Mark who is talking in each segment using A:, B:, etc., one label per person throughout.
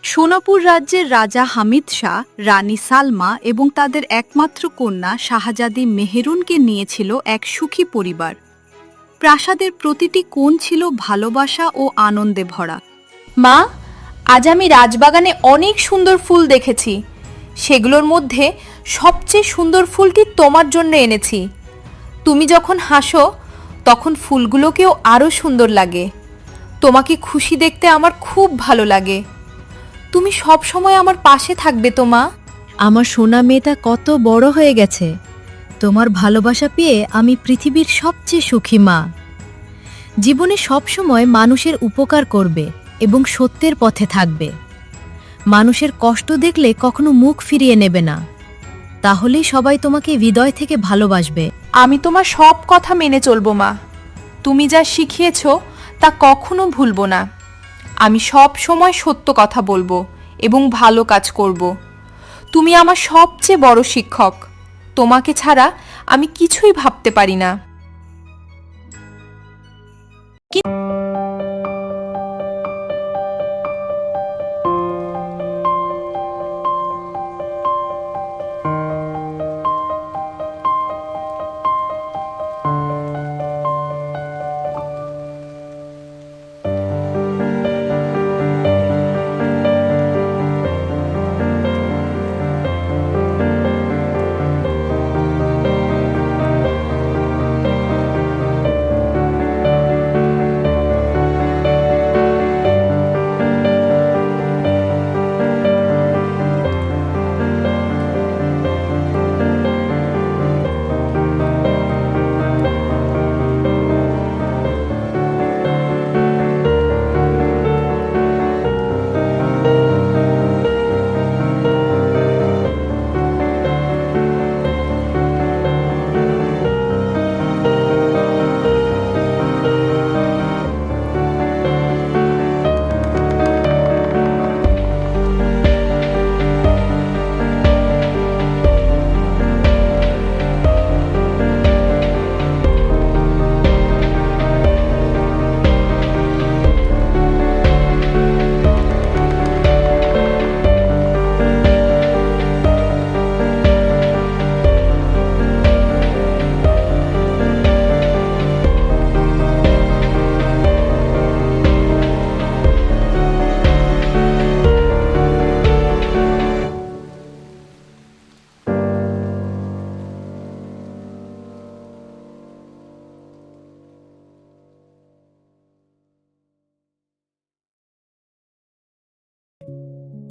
A: সোনাপুর রাজ্যের রাজা হামিদ শাহ, রানী সালমা এবং তাদের একমাত্র কন্যা শাহজাদি মেহেরুনকে নিয়েছিল এক সুখী পরিবার। প্রাসাদের প্রতিটি কোণ ছিল ভালোবাসা ও আনন্দে ভরা।
B: মা, আজ আমি রাজবাগানে অনেক সুন্দর ফুল দেখেছি। সেগুলোর মধ্যে সবচেয়ে সুন্দর ফুলটি তোমার জন্য এনেছি। তুমি যখন হাসো তখন ফুলগুলোকেও আরও সুন্দর লাগে। তোমাকে খুশি দেখতে আমার খুব ভালো লাগে। তুমি সব সময় আমার পাশে থাকবে তো মা?
C: আমার সোনা মেয়েটা কত বড় হয়ে গেছে। তোমার ভালোবাসা পেয়ে আমি পৃথিবীর সবচেয়ে সুখী মা। জীবনে সবসময় মানুষের উপকার করবে এবং সত্যের পথে থাকবে। মানুষের কষ্ট দেখলে কখনো মুখ ফিরিয়ে নেবে না, তাহলেই সবাই তোমাকে হৃদয় থেকে ভালোবাসবে।
B: আমি তোমার সব কথা মেনে চলবো মা। তুমি যা শিখিয়েছ তা কখনো ভুলবো না। আমি সব সময় সত্য কথা বলবো এবং ভালো কাজ করব। তুমি আমার সবচেয়ে বড় শিক্ষক। তোমাকে ছাড়া আমি কিছুই ভাবতে পারি না।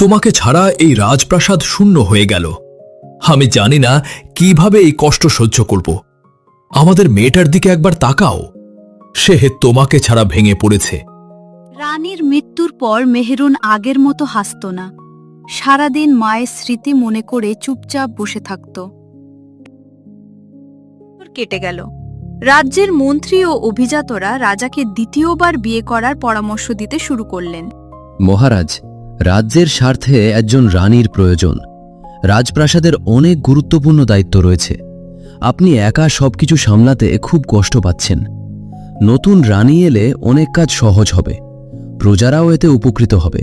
D: তোমাকে ছাড়া এই রাজপ্রাসাদ শূন্য হয়ে গেল। আমি জানি না কিভাবে এই কষ্ট সহ্য করব। আমাদের মেয়েটার দিকে একবার তাকাও, সে তোমাকে ছাড়া ভেঙে পড়েছে।
A: রানীর মৃত্যুর পর মেহেরুন আগের মতো হাসত না। সারাদিন মায়ের স্মৃতি মনে করে চুপচাপ বসে থাকত। কেটে গেল। রাজ্যের মন্ত্রী ও অভিজাতরা রাজাকে দ্বিতীয়বার বিয়ে করার পরামর্শ দিতে শুরু করলেন।
E: মহারাজ, রাজ্যের স্বার্থে একজন রানীর প্রয়োজন। রাজপ্রাসাদের অনেক গুরুত্বপূর্ণ দায়িত্ব রয়েছে। আপনি একা সবকিছু সামলাতে খুব কষ্ট পাচ্ছেন। নতুন রানী এলে অনেক কাজ সহজ হবে, প্রজারাও এতে উপকৃত হবে।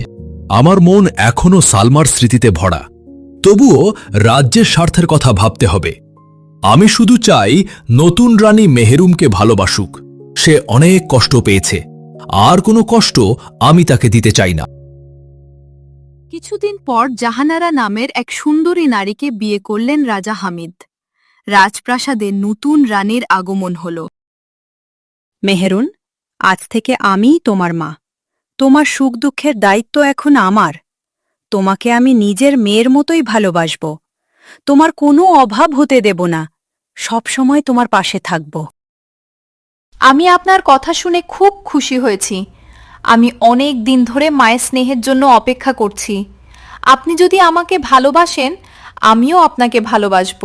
D: আমার মন এখনো সালমার স্মৃতিতে ভরা, তবুও রাজ্যের স্বার্থের কথা ভাবতে হবে। আমি শুধু চাই নতুন রানী মেহেরুমকে ভালোবাসুক। সে অনেক কষ্ট পেয়েছে, আর কোনো কষ্ট আমি তাকে দিতে চাই না।
A: কিছুদিন পর জাহানারা নামের এক সুন্দরী নারীকে বিয়ে করলেন রাজা হামিদ। রাজপ্রাসাদে নতুন রানীর আগমন হল। মেহেরুন, আজ থেকে আমিই তোমার মা। তোমার সুখ দুঃখের দায়িত্ব এখন আমার। তোমাকে আমি নিজের মেয়ের মতোই ভালোবাসব। তোমার কোনো অভাব হতে দেব না। সব সময় তোমার পাশে থাকব।
B: আমি আপনার কথা শুনে খুব খুশি হয়েছি। আমি অনেক দিন ধরে মায়ের স্নেহের জন্য অপেক্ষা করছি। আপনি যদি আমাকে ভালোবাসেন, আমিও আপনাকে ভালোবাসব।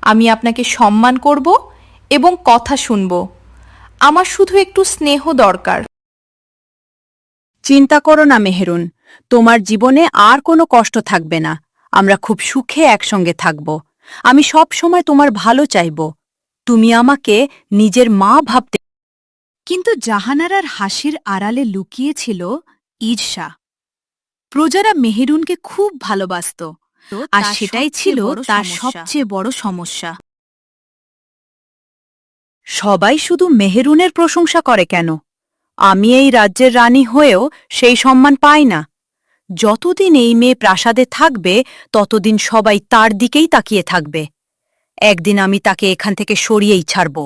B: আমি আপনাকে সম্মান করব এবং কথা শুনব। আমার শুধু একটু স্নেহ দরকার।
A: চিন্তা করো না মেহেরুন, তোমার জীবনে আর কোনো কষ্ট থাকবে না। আমরা খুব সুখে একসঙ্গে থাকব। আমি সব সময় তোমার ভালো চাইব। তুমি আমাকে নিজের মা ভাবতে। কিন্তু জাহানারার হাসির আড়ালে লুকিয়ে ছিল ঈর্ষা। প্রজারা মেহেরুনকে খুব ভালোবাসত আর সেটাই ছিল তার সবচেয়ে বড় সমস্যা। সবাই শুধু মেহেরুনের প্রশংসা করে কেন? আমি এই রাজ্যের রানী হয়েও সেই সম্মান পাই না। যতদিন এই মেয়ে প্রাসাদে থাকবে ততদিন সবাই তার দিকেই তাকিয়ে থাকবে। একদিন আমি তাকে এখান থেকে সরিয়েই ছাড়ব।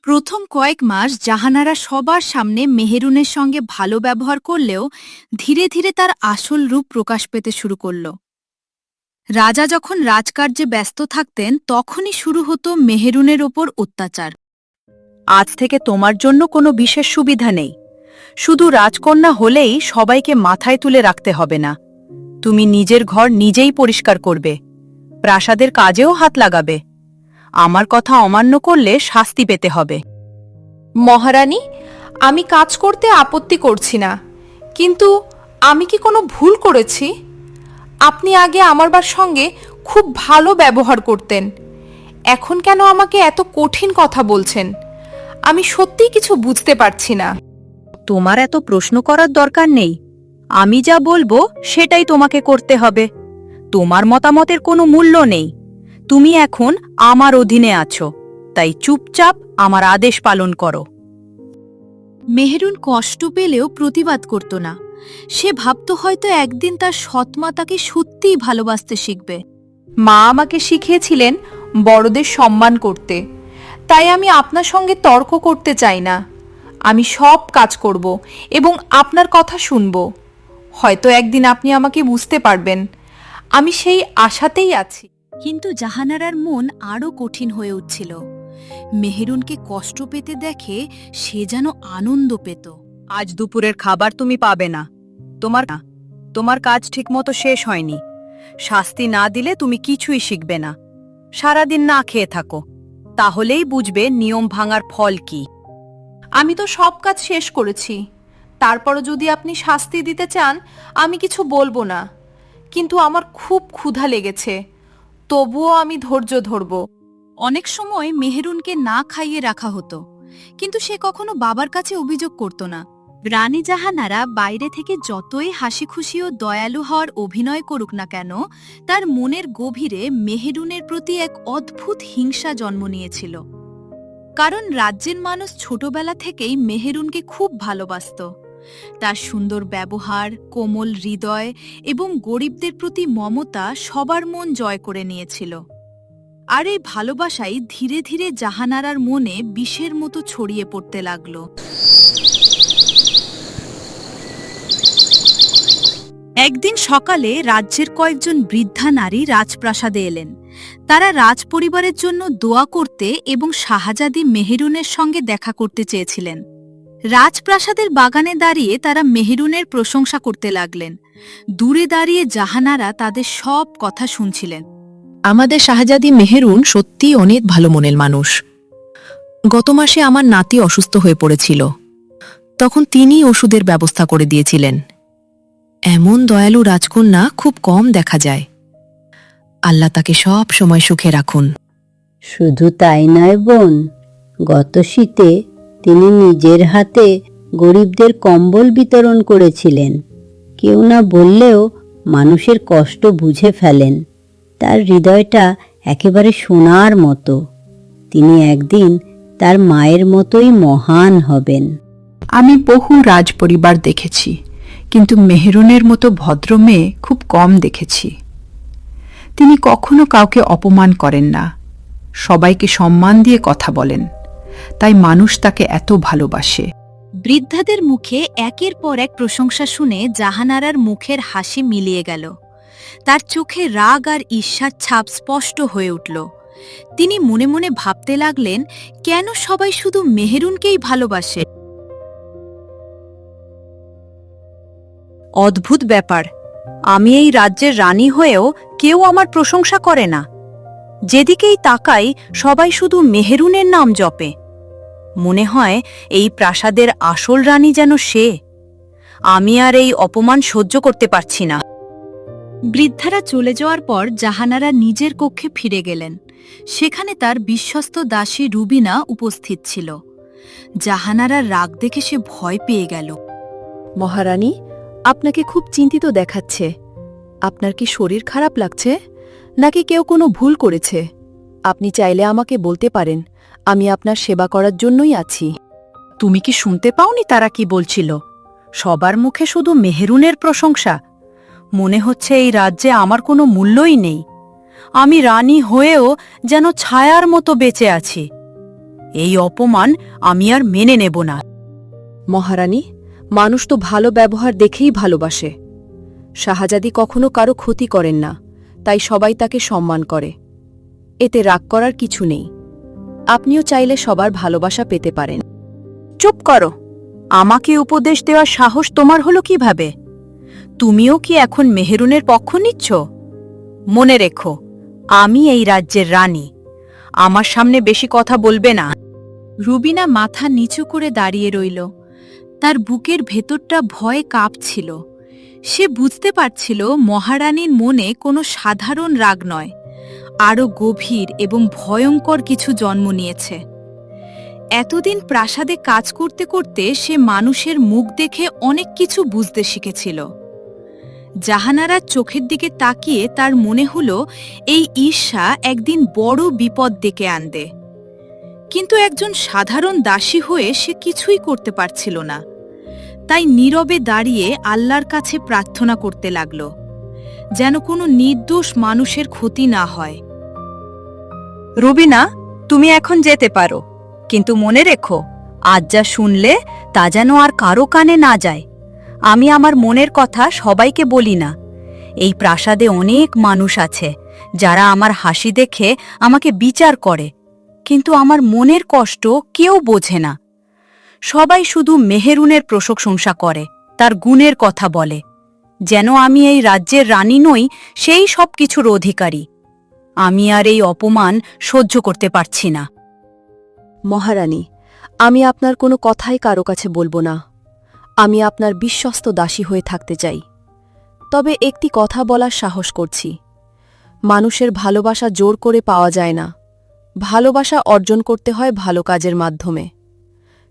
A: প্রথম কয়েক মাস জাহানারা সবার সামনে মেহেরুনের সঙ্গে ভালো ব্যবহার করলেও ধীরে ধীরে তার আসল রূপ প্রকাশ পেতে শুরু করল। রাজা যখন রাজকার্যে ব্যস্ত থাকতেন তখনই শুরু হতো মেহেরুনের ওপর অত্যাচার। আজ থেকে তোমার জন্য কোনো বিশেষ সুবিধা নেই। শুধু রাজকন্যা হলেই সবাইকে মাথায় তুলে রাখতে হবে না। তুমি নিজের ঘর নিজেই পরিষ্কার করবে, প্রাসাদের কাজেও হাত লাগাবে। আমার কথা অমান্য করলে শাস্তি পেতে হবে।
B: মহারানী, আমি কাজ করতে আপত্তি করছি না, কিন্তু আমি কি কোনো ভুল করেছি? আপনি আগে আমার সঙ্গে খুব ভালো ব্যবহার করতেন, এখন কেন আমাকে এত কঠিন কথা বলছেন? আমি সত্যিই কিছু বুঝতে পারছি না।
A: তোমার এত প্রশ্ন করার দরকার নেই। আমি যা বলবো সেটাই তোমাকে করতে হবে। তোমার মতামতের কোনো মূল্য নেই। তুমি এখন আমার অধীনে আছো, তাই চুপচাপ আমার আদেশ পালন করো। মেহেরুন কষ্ট পেলেও প্রতিবাদ করত না। সে ভাবত হয়তো একদিন তার সৎমা তাকে সত্যিই ভালোবাসতে শিখবে।
B: মা আমাকে শিখিয়েছিলেন বড়দের সম্মান করতে, তাই আমি আপনার সঙ্গে তর্ক করতে চাই না। আমি সব কাজ করব এবং আপনার কথা শুনব। হয়তো একদিন আপনি আমাকে বুঝতে পারবেন। আমি সেই আশাতেই আছি।
A: কিন্তু জাহানারার মন আরও কঠিন হয়ে উঠছিল। মেহেরুনকে কষ্ট পেতে দেখে সে যেন আনন্দ পেত। আজ দুপুরের খাবার তুমি পাবে না। তোমার কাজ ঠিকমতো শেষ হয়নি। শাস্তি না দিলে তুমি কিছুই শিখবে না। সারাদিন না খেয়ে থাকো, তাহলেই বুঝবে নিয়ম ভাঙার ফল কি।
B: আমি তো সব কাজ শেষ করেছি, তারপরও যদি আপনি শাস্তি দিতে চান আমি কিছু বলবো না। কিন্তু আমার খুব ক্ষুধা লেগেছে, তবুও আমি ধৈর্য ধরব।
A: অনেক সময় মেহেরুনকে না খাইয়ে রাখা হতো, কিন্তু সে কখনো বাবার কাছে অভিযোগ করত না। রানী জাহানারা বাইরে থেকে যতই হাসি খুশি ও দয়ালু হওয়ার অভিনয় করুক না কেন, তার মনের গভীরে মেহেরুনের প্রতি এক অদ্ভুত হিংসা জন্ম নিয়েছিল। কারণ রাজ্যের মানুষ ছোটবেলা থেকেই মেহেরুনকে খুব ভালোবাসত। তার সুন্দর ব্যবহার, কোমল হৃদয় এবং গরিবদের প্রতি মমতা সবার মন জয় করে নিয়েছিল। আর এই ভালোবাসাই ধীরে ধীরে জাহানারার মনে বিষের মতো ছড়িয়ে পড়তে লাগল। একদিন সকালে রাজ্যের কয়েকজন বৃদ্ধা নারী রাজপ্রাসাদে এলেন। তারা রাজপরিবারের জন্য দোয়া করতে এবং শাহজাদি মেহেরুনের সঙ্গে দেখা করতে চেয়েছিলেন। রাজপ্রাসাদের বাগানে দাঁড়িয়ে তারা মেহেরুনের প্রশংসা করতে লাগলেন। দূরে দাঁড়িয়ে জাহানারা তাদের সব কথা শুনছিলেন।
C: আমাদের শাহজাদি মেহেরুন সত্যিই অনেক ভালো মনের মানুষ। গত মাসে আমার নাতি অসুস্থ হয়ে পড়েছিল, তখন তিনিই ওষুধের ব্যবস্থা করে দিয়েছিলেন। এমন দয়ালু রাজকন্যা খুব কম দেখা যায়। আল্লাহ তাকে সব সময় সুখে রাখুন।
F: শুধু তাই নয় বোন, গত শীতে তিনি নিজের হাতে গরিবদের কম্বল বিতরণ করেছিলেন। কেউ না বললেও মানুষের কষ্ট বুঝে ফেলেন। তার হৃদয়টা একেবারে সোনার মতো। তিনি একদিন তার মায়ের মতোই মহান হবেন।
G: আমি বহু রাজপরিবার দেখেছি, কিন্তু মেহেরুনের মতো ভদ্র মেয়ে খুব কম দেখেছি। তিনি কখনো কাউকে অপমান করেন না, সবাইকে সম্মান দিয়ে কথা বলেন, তাই মানুষ তাকে এত ভালোবাসে।
A: বৃদ্ধাদের মুখে একের পর এক প্রশংসা শুনে জাহানারার মুখের হাসি মিলিয়ে গেল। তার চোখে রাগ আর ঈর্ষার ছাপ স্পষ্ট হয়ে উঠল। তিনি মনে মনে ভাবতে লাগলেন, কেন সবাই শুধু মেহেরুনকেই ভালোবাসে? অদ্ভুত ব্যাপার, আমি এই রাজ্যের রানী হয়েও কেউ আমার প্রশংসা করে না। যেদিকেই তাকাই সবাই শুধু মেহেরুনের নাম জপে। মনে হয় এই প্রাসাদের আসল রানী যেন সে। আমি আর এই অপমান সহ্য করতে পারছি না। বৃদ্ধারা চলে যাওয়ার পর জাহানারা নিজের কক্ষে ফিরে গেলেন। সেখানে তার বিশ্বস্ত দাসী রুবিনা উপস্থিত ছিল। জাহানারার রাগ দেখে সে ভয় পেয়ে গেল।
H: মহারানী,
C: আপনাকে খুব চিন্তিত দেখাচ্ছে। আপনার কি শরীর খারাপ লাগছে নাকি কেউ কোনো ভুল করেছে? আপনি চাইলে আমাকে বলতে পারেন, আমি আপনার সেবা করার জন্যই আছি।
G: তুমি কি শুনতে পাওনি তারা কি বলছিল? সবার মুখে শুধু মেহেরুনের প্রশংসা। মনে হচ্ছে এই রাজ্যে আমার কোনো মূল্যই নেই। আমি রানী হয়েও যেন ছায়ার মতো বেঁচে আছি। এই অপমান আমি আর মেনে নেব না।
C: মহারানী, মানুষ তো ভালো ব্যবহার দেখেই ভালোবাসে। শাহজাদি কখনো কারো ক্ষতি করেন না, তাই সবাই তাকে সম্মান করে। এতে রাগ করার কিছু নেই। আপনিও চাইলে সবার ভালোবাসা পেতে পারেন।
G: চুপ করো। আমাকে উপদেশ দেওয়ার সাহস তোমার হলো কিভাবে? তুমিও কি এখন মেহেরুনের পক্ষ নিচ্ছ? মনে রেখো, আমি এই রাজ্যের রানী। আমার সামনে বেশি কথা বলবে না।
A: রুবিনা মাথা নিচু করে দাঁড়িয়ে রইল। তার বুকের ভেতরটা ভয়ে কাঁপছিল। সে বুঝতে পারছিল মহারানীর মনে কোনো সাধারণ রাগ নয়, আরও গভীর এবং ভয়ঙ্কর কিছু জন্ম নিয়েছে। এতদিন প্রাসাদে কাজ করতে করতে সে মানুষের মুখ দেখে অনেক কিছু বুঝতে শিখেছিল। জাহানারার চোখের দিকে তাকিয়ে তার মনে হল এই ঈর্ষা একদিন বড় বিপদ ডেকে আনবে। কিন্তু একজন সাধারণ দাসী হয়ে সে কিছুই করতে পারছিল না। তাই নীরবে দাঁড়িয়ে আল্লাহর কাছে প্রার্থনা করতে লাগল, যেন কোনো নির্দোষ মানুষের ক্ষতি না হয়।
G: রুবিনা, তুমি এখন যেতে পারো, কিন্তু মনে রেখো, আজ যা শুনলে তা যেন আর কারো কানে না যায়। আমি আমার মনের কথা সবাইকে বলি না। এই প্রাসাদে অনেক মানুষ আছে যারা আমার হাসি দেখে আমাকে বিচার করে, কিন্তু আমার মনের কষ্ট কেউ বোঝে না। সবাই শুধু মেহেরুনের প্রশংসা করে, তার গুণের কথা বলে, যেন আমি এই রাজ্যের রানী নই, সেই সব কিছুর অধিকারী। আমি আর এই অপমান সহ্য করতে পারছি না।
C: মহারানী, আমি আপনার কোনো কথাই কারো কাছে বলবো না। আমি আপনার বিশ্বস্ত দাসী হয়ে থাকতে চাই। তবে একটি কথা বলার সাহস করছি। মানুষের ভালোবাসা জোর করে পাওয়া যায় না। ভালোবাসা অর্জন করতে হয় ভালো কাজের মাধ্যমে।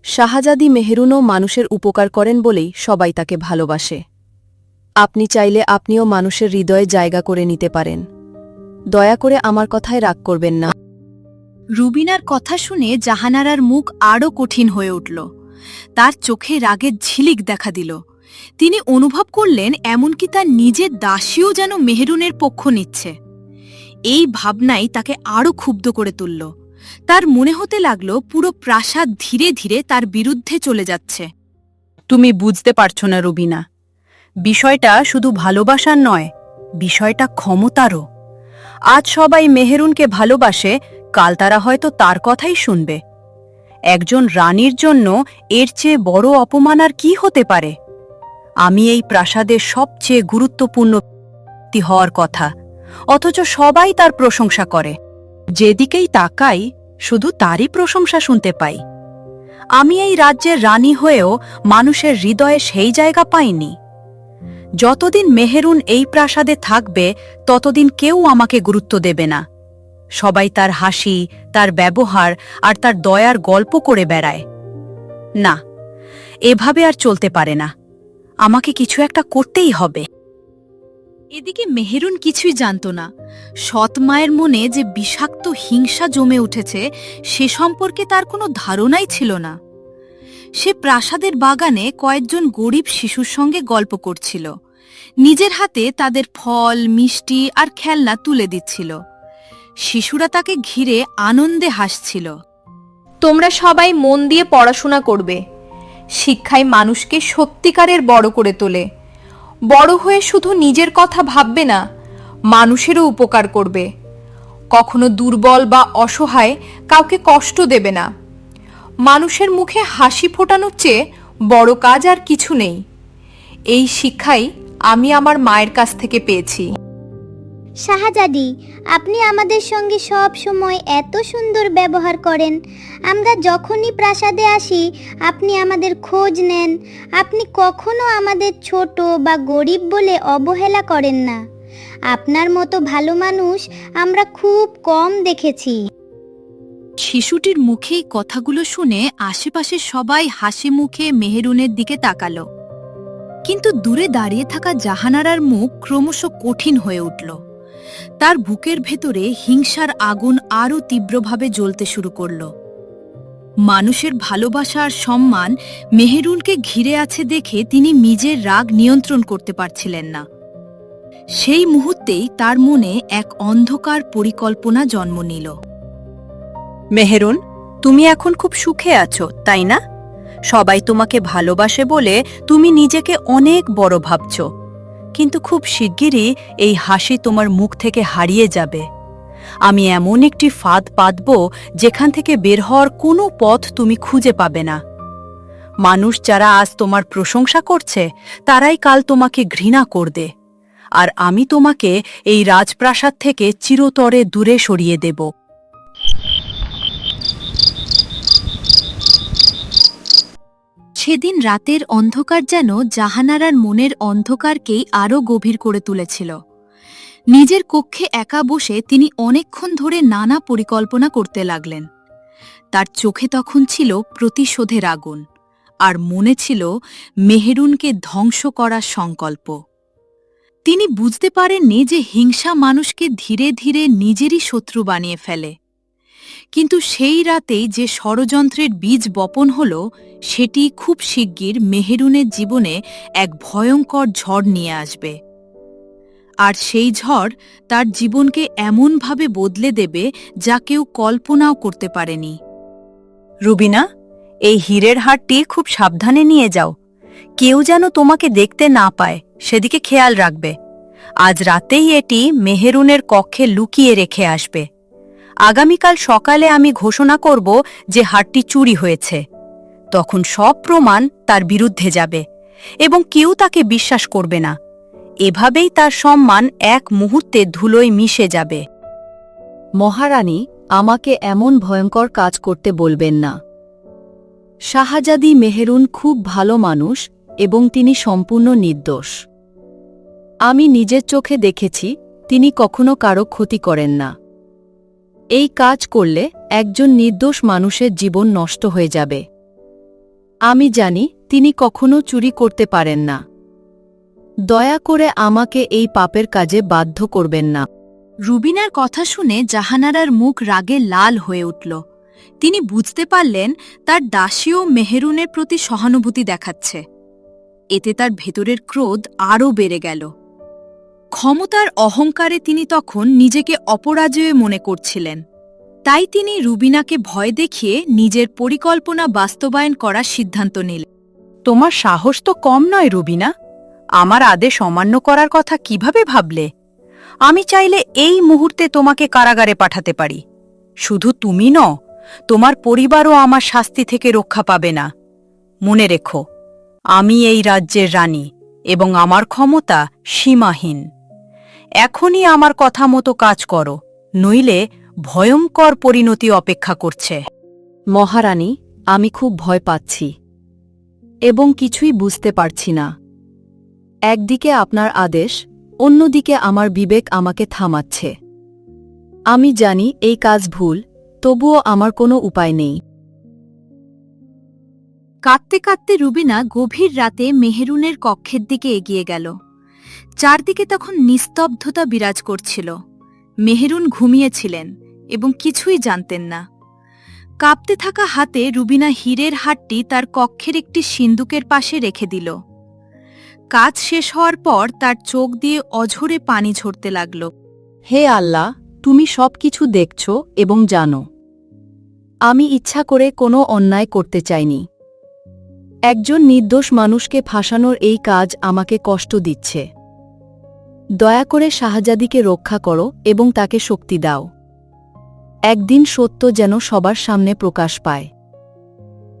C: শাহজাদি মেহেরুনও মানুষের উপকার করেন বলেই সবাই তাকে ভালোবাসে। আপনি চাইলে আপনিও মানুষের হৃদয়ে জায়গা করে নিতে পারেন। দয়া করে আমার কথায় রাগ করবেন না।
A: রুবিনার কথা শুনে জাহানারার মুখ আরও কঠিন হয়ে উঠল। তার চোখে রাগের ঝিলিক দেখা দিল। তিনি অনুভব করলেন এমনকি তার নিজের দাসীও যেন মেহেরুনের পক্ষ নিচ্ছে। এই ভাবনাই তাকে আরও ক্ষুব্ধ করে তুলল। তার মনে হতে লাগল পুরো প্রাসাদ ধীরে ধীরে তার বিরুদ্ধে চলে যাচ্ছে।
G: তুমি বুঝতে পারছো না রুবিনা, বিষয়টা শুধু ভালোবাসার নয়, বিষয়টা ক্ষমতারও। আজ সবাই মেহেরুনকে ভালোবাসে, কাল তারা হয়তো তার কথাই শুনবে। একজন রানীর জন্য এর চেয়ে বড় অপমান আর কি হতে পারে? আমি এই প্রাসাদের সবচেয়ে গুরুত্বপূর্ণ ব্যক্তি হওয়ার কথা, অথচ সবাই তার প্রশংসা করে। যেদিকেই তাকাই শুধু তারই প্রশংসা শুনতে পাই। আমি এই রাজ্যের রানী হয়েও মানুষের হৃদয়ে সেই জায়গা পাইনি। যতদিন মেহেরুন এই প্রাসাদে থাকবে ততদিন কেউ আমাকে গুরুত্ব দেবে না। সবাই তার হাসি, তার ব্যবহার আর তার দয়ার গল্প করে বেড়ায়। না, এভাবে আর চলতে পারে না। আমাকে কিছু একটা করতেই হবে।
A: এদিকে মেহেরুন কিছুই জানত না। সৎ মায়ের মনে যে বিষাক্ত হিংসা জমে উঠেছে সে সম্পর্কে তার কোনো ধারণাই ছিল না। সে প্রাসাদের বাগানে কয়েকজন গরিব শিশুর সঙ্গে গল্প করছিল। নিজের হাতে তাদের ফল, মিষ্টি আর খেলনা তুলে দিচ্ছিল। শিশুরা তাকে ঘিরে আনন্দে হাসছিল।
B: তোমরা সবাই মন দিয়ে পড়াশোনা করবে। শিক্ষায় মানুষকে সত্যিকারের বড় করে তোলে। বড় হয়ে শুধু নিজের কথা ভাববে না, মানুষেরও উপকার করবে। কখনো দুর্বল বা অসহায় কাউকে কষ্ট দেবে না। মানুষের মুখে হাসি ফোটানোর চেয়ে বড় কাজ আর কিছু নেই। এই শিক্ষাই আমি আমার মায়ের কাছ থেকে পেয়েছি।
H: শাহজাদি, আপনি আমাদের সঙ্গে সব সময় এত সুন্দর ব্যবহার করেন। আমরা যখনই প্রাসাদে আসি আপনি আমাদের খোঁজ নেন। আপনি কখনো আমাদের ছোট বা গরিব বলে অবহেলা করেন না। আপনার মতো ভালো মানুষ আমরা খুব কম দেখেছি।
A: শিশুটির মুখে এই কথাগুলো শুনে আশেপাশে সবাই হাসি মুখে মেহেরুনের দিকে তাকালো। কিন্তু দূরে দাঁড়িয়ে থাকা জাহানারার মুখ ক্রমশ কঠিন হয়ে উঠল। তার বুকের ভেতরে হিংসার আগুন আরও তীব্রভাবে জ্বলতে শুরু করল। মানুষের ভালোবাসা আর সম্মান মেহেরুনকে ঘিরে আছে দেখে তিনি নিজের রাগ নিয়ন্ত্রণ করতে পারছিলেন না। সেই মুহূর্তেই তার মনে এক অন্ধকার পরিকল্পনা জন্ম নিল।
C: মেহেরুন, তুমি এখন খুব সুখে আছো, তাই না? সবাই তোমাকে ভালোবাসে বলে তুমি নিজেকে অনেক বড় ভাবছ, কিন্তু খুব শিগগিরই এই হাসি তোমার মুখ থেকে হারিয়ে যাবে। আমি এমন একটি ফাঁদ পাতব যেখান থেকে বের হওয়ার কোনো পথ তুমি খুঁজে পাবে না। মানুষ যারা আজ তোমার প্রশংসা করছে তারাই কাল তোমাকে ঘৃণা করবে, আর আমি তোমাকে এই রাজপ্রাসাদ থেকে চিরতরে দূরে সরিয়ে দেব।
A: সেদিন রাতের অন্ধকার যেন জাহানারার মনের অন্ধকারকেই আরও গভীর করে তুলেছিল। নিজের কক্ষে একা বসে তিনি অনেকক্ষণ ধরে নানা পরিকল্পনা করতে লাগলেন। তার চোখে তখন ছিল প্রতিশোধের আগুন, আর মনে ছিল মেহেরুনকে ধ্বংস করার সংকল্প। তিনি বুঝতে পারেননি যে হিংসা মানুষকে ধীরে ধীরে নিজেরই শত্রু বানিয়ে ফেলে। কিন্তু সেই রাতেই যে ষড়যন্ত্রের বীজ বপন হল, সেটি খুব শিগগির মেহেরুনের জীবনে এক ভয়ঙ্কর ঝড় নিয়ে আসবে। আর সেই ঝড় তার জীবনকে এমনভাবে বদলে দেবে যা কেউ কল্পনাও করতে পারেনি।
C: রুবিনা, এই হীরের হারটি খুব সাবধানে নিয়ে যাও। কেউ যেন তোমাকে দেখতে না পায়, সেদিকে খেয়াল রাখবে। আজ রাতেই এটি মেহেরুনের কক্ষে লুকিয়ে রেখে আসবে। আগামীকাল সকালে আমি ঘোষণা করব যে হারটি চুরি হয়েছে। তখন সব প্রমাণ তার বিরুদ্ধে যাবে এবং কেউ তাকে বিশ্বাস করবে না। এভাবেই তার সম্মান এক মুহূর্তে ধুলোয় মিশে যাবে। মহারানী, আমাকে এমন ভয়ঙ্কর কাজ করতে বলবেন না। শাহজাদি মেহেরুন খুব ভালো মানুষ এবং তিনি সম্পূর্ণ নির্দোষ। আমি নিজের চোখে দেখেছি তিনি কখনো কারো ক্ষতি করেন না। এই কাজ করলে একজন নির্দোষ মানুষের জীবন নষ্ট হয়ে যাবে। আমি জানি তিনি কখনো চুরি করতে পারেন না। দয়া করে আমাকে এই পাপের কাজে বাধ্য করবেন না।
A: রুবিনার কথা শুনে জাহানারার মুখ রাগে লাল হয়ে উঠল। তিনি বুঝতে পারলেন তার দাসীও মেহেরুনের প্রতি সহানুভূতি দেখাচ্ছে। এতে তার ভেতরের ক্রোধ আরও বেড়ে গেল। ক্ষমতার অহংকারে তিনি তখন নিজেকে অপরাজয় মনে করছিলেন। তাই তিনি রুবিনাকে ভয় দেখিয়ে নিজের পরিকল্পনা বাস্তবায়ন করার সিদ্ধান্ত নিলেন।
C: তোমার সাহস তো কম নয় রুবিনা। আমার আদেশ অমান্য করার কথা কিভাবে ভাবলে? আমি চাইলে এই মুহূর্তে তোমাকে কারাগারে পাঠাতে পারি। শুধু তুমি নও, তোমার পরিবারও আমার শাস্তি থেকে রক্ষা পাবে না। মনে রেখো, আমি এই রাজ্যের রানী এবং আমার ক্ষমতা সীমাহীন। এখনই আমার কথা মতো কাজ করো, নইলে ভয়ঙ্কর পরিণতি অপেক্ষা করছে। মহারানী, আমি খুব ভয় পাচ্ছি এবং কিছুই বুঝতে পারছি না। একদিকে আপনার আদেশ, অন্যদিকে আমার বিবেক আমাকে থামাচ্ছে। আমি জানি এই কাজ ভুল, তবুও আমার কোনো উপায় নেই।
A: কাঁদতে কাঁদতে রুবিনা গভীর রাতে মেহেরুনের কক্ষের দিকে এগিয়ে গেল। চারদিকে তখন নিস্তব্ধতা বিরাজ করছিল। মেহেরুন ঘুমিয়েছিলেন এবং কিছুই জানতেন না। কাঁপতে থাকা হাতে রুবিনা হীরের হারটি তার কক্ষের একটি সিন্দুকের পাশে রেখে দিল। কাজ শেষ হওয়ার পর তার চোখ দিয়ে অঝরে পানি ঝরতে লাগল।
C: হে আল্লাহ, তুমি সবকিছু দেখছ এবং জানো। আমি ইচ্ছা করে কোনো অন্যায় করতে চাইনি। একজন নির্দোষ মানুষকে ফাঁসানোর এই কাজ আমাকে কষ্ট দিচ্ছে। দয়া করে শাহজাদিকে রক্ষা করো এবং তাকে শক্তি দাও। একদিন সত্য যেন সবার সামনে প্রকাশ পায়।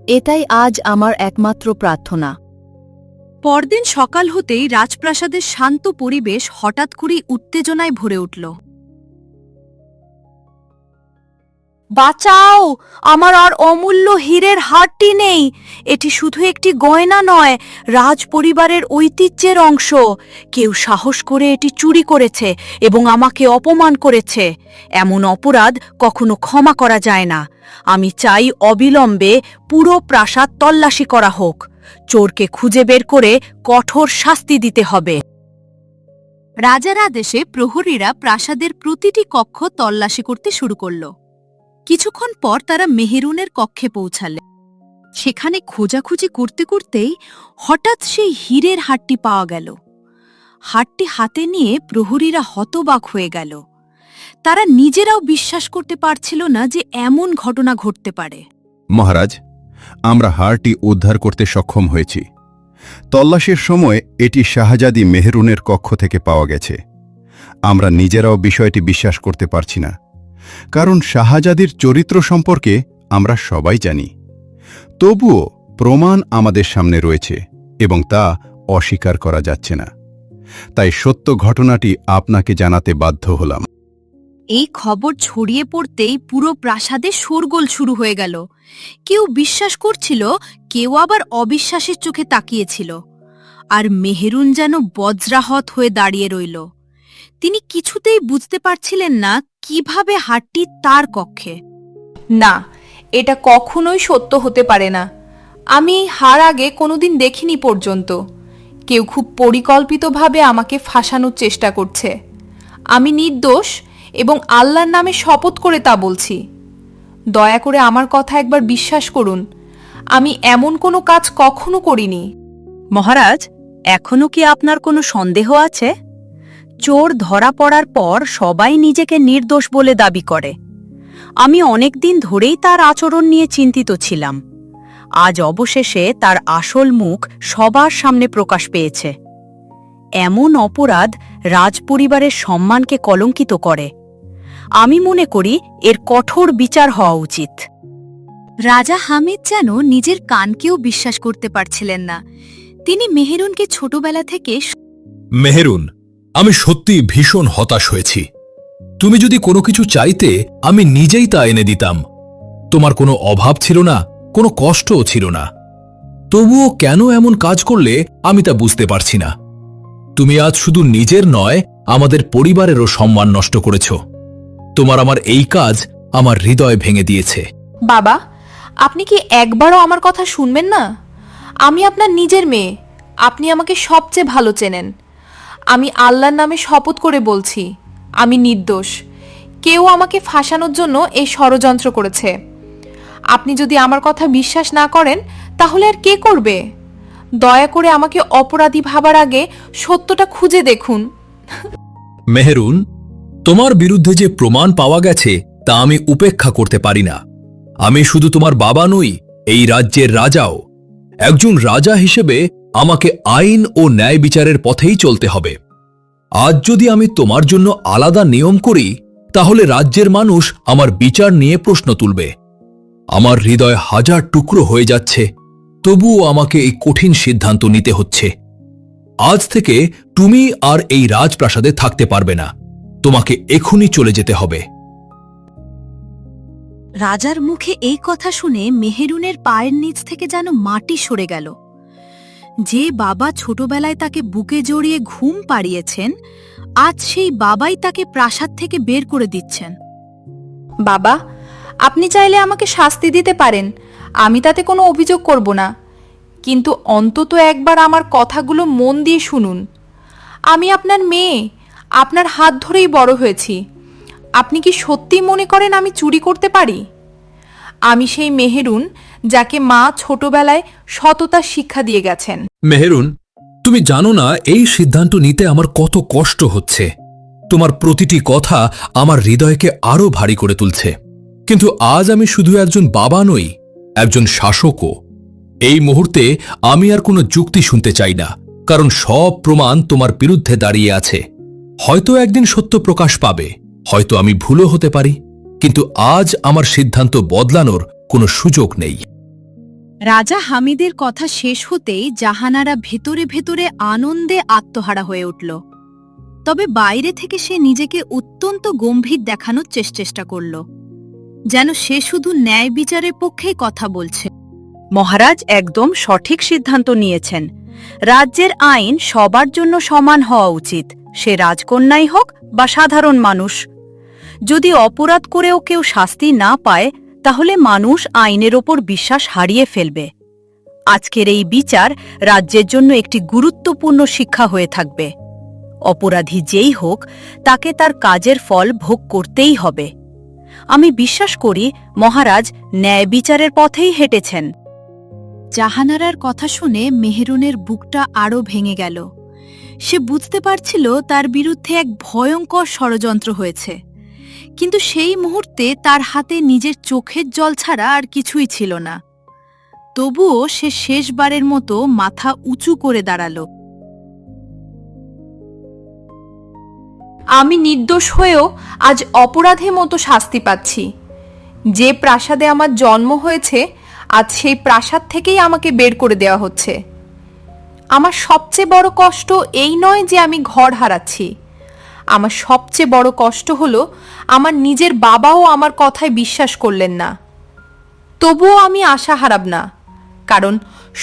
C: এটাই আজ আমার একমাত্র প্রার্থনা।
A: পরদিন সকাল হতেই রাজপ্রাসাদের শান্ত পরিবেশ হঠাৎ করেই উত্তেজনায় ভরে উঠল। বাঁচাও, আমার আর অমূল্য হীরের হারটি নেই। এটি শুধু একটি গয়না নয়, রাজ পরিবারের ঐতিহ্যের অংশ। কেউ সাহস করে এটি চুরি করেছে এবং আমাকে অপমান করেছে। এমন অপরাধ কখনো ক্ষমা করা যায় না। আমি চাই অবিলম্বে পুরো প্রাসাদ তল্লাশি করা হোক। চোরকে খুঁজে বের করে কঠোর শাস্তি দিতে হবে। রাজার আদেশে প্রহরীরা প্রাসাদের প্রতিটি কক্ষ তল্লাশি করতে শুরু করল। কিছুক্ষণ পর তারা মেহেরুনের কক্ষে পৌঁছালে। সেখানে খোঁজাখুঁজি করতে করতেই হঠাৎ সেই হীরের হারটি পাওয়া গেল। হারটি হাতে নিয়ে প্রহরীরা হতবাক হয়ে গেল। তারা নিজেরাও বিশ্বাস করতে পারছিল না যে এমন ঘটনা ঘটতে পারে।
I: মহারাজ, আমরা হারটি উদ্ধার করতে সক্ষম হয়েছি। তল্লাশির সময় এটি শাহজাদি মেহরুনের কক্ষ থেকে পাওয়া গেছে। আমরা নিজেরাও বিষয়টি বিশ্বাস করতে পারছি না, কারণ শাহজাদির চরিত্র সম্পর্কে আমরা সবাই জানি। তবুও প্রমাণ আমাদের সামনে রয়েছে এবং তা অস্বীকার করা যাচ্ছে না। তাই সত্য ঘটনাটি আপনাকে জানাতে বাধ্য হলাম।
A: এই খবর ছড়িয়ে পড়তেই পুরো প্রাসাদে শোরগোল শুরু হয়ে গেল। কেউ বিশ্বাস করছিল, কেউ আবার অবিশ্বাসের চোখে তাকিয়েছিল। আর মেহেরুন যেন বজ্রাহত হয়ে দাঁড়িয়ে রইল। তিনি কিছুতেই বুঝতে পারছিলেন না কিভাবে হারটি তার কক্ষে।
B: না, এটা কখনোই সত্য হতে পারে না। আমি এই হার আগে কোনোদিন দেখিনি পর্যন্ত। কেউ খুব পরিকল্পিতভাবে আমাকে ফাঁসানোর চেষ্টা করছে। আমি নির্দোষ এবং আল্লাহর নামে শপথ করে তা বলছি। দয়া করে আমার কথা একবার বিশ্বাস করুন। আমি এমন কোনো কাজ কখনো করিনি।
A: মহারাজ, এখনো কি আপনার কোনো সন্দেহ আছে? চোর ধরা পড়ার পর সবাই নিজেকে নির্দোষ বলে দাবি করে। আমি অনেকদিন ধরেই তার আচরণ নিয়ে চিন্তিত ছিলাম। আজ অবশেষে তার আসল মুখ সবার সামনে প্রকাশ পেয়েছে। এমন অপরাধ রাজপরিবারের সম্মানকে কলঙ্কিত করে। আমি মনে করি এর কঠোর বিচার হওয়া উচিত। রাজা হামিদ যেন নিজের কানকেও বিশ্বাস করতে পারছিলেন না। তিনি মেহেরুনকে ছোটবেলা থেকে
D: মেহেরুন, আমি সত্যি ভীষণ হতাশ হয়েছি। তুমি যদি কোনো কিছু চাইতে, আমি নিজেই তা এনে দিতাম। তোমার কোনো অভাব ছিল না, কোনো কষ্টও ছিল না। তবুও কেন এমন কাজ করলে আমি তা বুঝতে পারছি না। তুমি আজ শুধু নিজের নয়, আমাদের পরিবারেরও সম্মান নষ্ট করেছ। আমার এই কাজ আমার হৃদয় ভেঙে দিয়েছে।
B: বাবা, আপনি কি একবারও আমার কথা শুনবেন না? আমি আপনার নিজের মেয়ে। আপনি আমাকে সবচেয়ে ভালো চেনেন। আমি আল্লাহর নামে শপথ করে বলছি, আমি নির্দোষ। কেউ আমাকে ফাঁসানোর জন্য এই ষড়যন্ত্র করেছে। আপনি যদি আমার কথা বিশ্বাস না করেন, তাহলে আর কে করবে? দয়া করে আমাকে অপরাধী ভাবার আগে সত্যটা খুঁজে দেখুন।
D: মেহেরুন, তোমার বিরুদ্ধে যে প্রমাণ পাওয়া গেছে তা আমি উপেক্ষা করতে পারি না। আমি শুধু তোমার বাবা নই, এই রাজ্যের রাজাও। একজন রাজা হিসেবে আমাকে আইন ও ন্যায় বিচারের পথেই চলতে হবে। আজ যদি আমি তোমার জন্য আলাদা নিয়ম করি, তাহলে রাজ্যের মানুষ আমার বিচার নিয়ে প্রশ্ন তুলবে। আমার হৃদয় হাজার টুকরো হয়ে যাচ্ছে, তবুও আমাকে এই কঠিন সিদ্ধান্ত নিতে হচ্ছে। আজ থেকে তুমি আর এই রাজপ্রাসাদে থাকতে পারবে না। তোমাকে এখনই চলে যেতে হবে।
A: রাজার মুখে এই কথা শুনে মেহেরুনের পায়ের নিচ থেকে যেন মাটি সরে গেল। যে বাবা ছোটবেলায় তাকে বুকে জড়িয়ে ঘুম পাড়িয়েছেন, আজ সেই বাবাই তাকে প্রাসাদ থেকে বের করে দিচ্ছেন।
B: বাবা, আপনি চাইলে আমাকে শাস্তি দিতে পারেন, আমি তাতে কোনো অভিযোগ করব না। কিন্তু অন্তত একবার আমার কথাগুলো মন দিয়ে শুনুন। আমি আপনার মেয়ে, আপনার হাত ধরেই বড় হয়েছি। আপনি কি সত্যিই মনে করেন আমি চুরি করতে পারি? আমি সেই মেহেরুন যাকে মা ছোটবেলায় সততার শিক্ষা দিয়ে গেছেন।
D: মেহেরুন, তুমি জানো না এই সিদ্ধান্ত নিতে আমার কত কষ্ট হচ্ছে। তোমার প্রতিটি কথা আমার হৃদয়কে আরো ভারী করে তুলছে। কিন্তু আজ আমি শুধু একজন বাবা নই, একজন শাসকও। এই মুহূর্তে আমি আর কোনো যুক্তি শুনতে চাই না, কারণ সব প্রমাণ তোমার বিরুদ্ধে দাঁড়িয়ে আছে। হয়তো একদিন সত্য প্রকাশ পাবে, হয়তো আমি ভুলও হতে পারি, কিন্তু আজ আমার সিদ্ধান্ত বদলানোর কোনো সুযোগ নেই।
A: রাজা হামিদের কথা শেষ হতেই জাহানারা ভেতরে ভেতরে আনন্দে আত্মহারা হয়ে উঠল। তবে বাইরে থেকে সে নিজেকে অত্যন্ত গম্ভীর দেখানোর চেষ্টা করল। যেন সে শুধু ন্যায় বিচারের পক্ষেই কথা বলছে।
G: মহারাজ একদম সঠিক সিদ্ধান্ত নিয়েছেন। রাজ্যের আইন সবার জন্য সমান হওয়া উচিত, সে রাজকন্যাই হোক বা সাধারণ মানুষ। যদি অপরাধ করেও কেউ শাস্তি না পায়, তাহলে মানুষ আইনের ওপর বিশ্বাস হারিয়ে ফেলবে। আজকের এই বিচার রাজ্যের জন্য একটি গুরুত্বপূর্ণ শিক্ষা হয়ে থাকবে। অপরাধী যেই হোক, তাকে তার কাজের ফল ভোগ করতেই হবে। আমি বিশ্বাস করি মহারাজ ন্যায় বিচারের পথেই হেঁটেছেন।
A: জাহানারার কথা শুনে মেহেরুনের বুকটা আরও ভেঙে গেল। সে বুঝতে পারছিল তার বিরুদ্ধে এক ভয়ঙ্কর ষড়যন্ত্র হয়েছে, কিন্তু সেই মুহূর্তে তার হাতে নিজের চোখের জল ছাড়া আর কিছুই ছিল না। তবুও সে শেষবারের মতো মাথা উঁচু করে দাঁড়াল।
B: আমি নির্দোষ হয়েও আজ অপরাধের মতো শাস্তি পাচ্ছি। যে প্রাসাদে আমার জন্ম হয়েছে, আজ সেই প্রাসাদ থেকেই আমাকে বের করে দেওয়া হচ্ছে। আমার সবচেয়ে বড় কষ্ট এই নয় যে আমি ঘর হারাচ্ছি। আমার সবচেয়ে বড় কষ্ট হলো আমার নিজের বাবাও আমার কথায় বিশ্বাস করলেন না। তবুও আমি আশা হারাব না, কারণ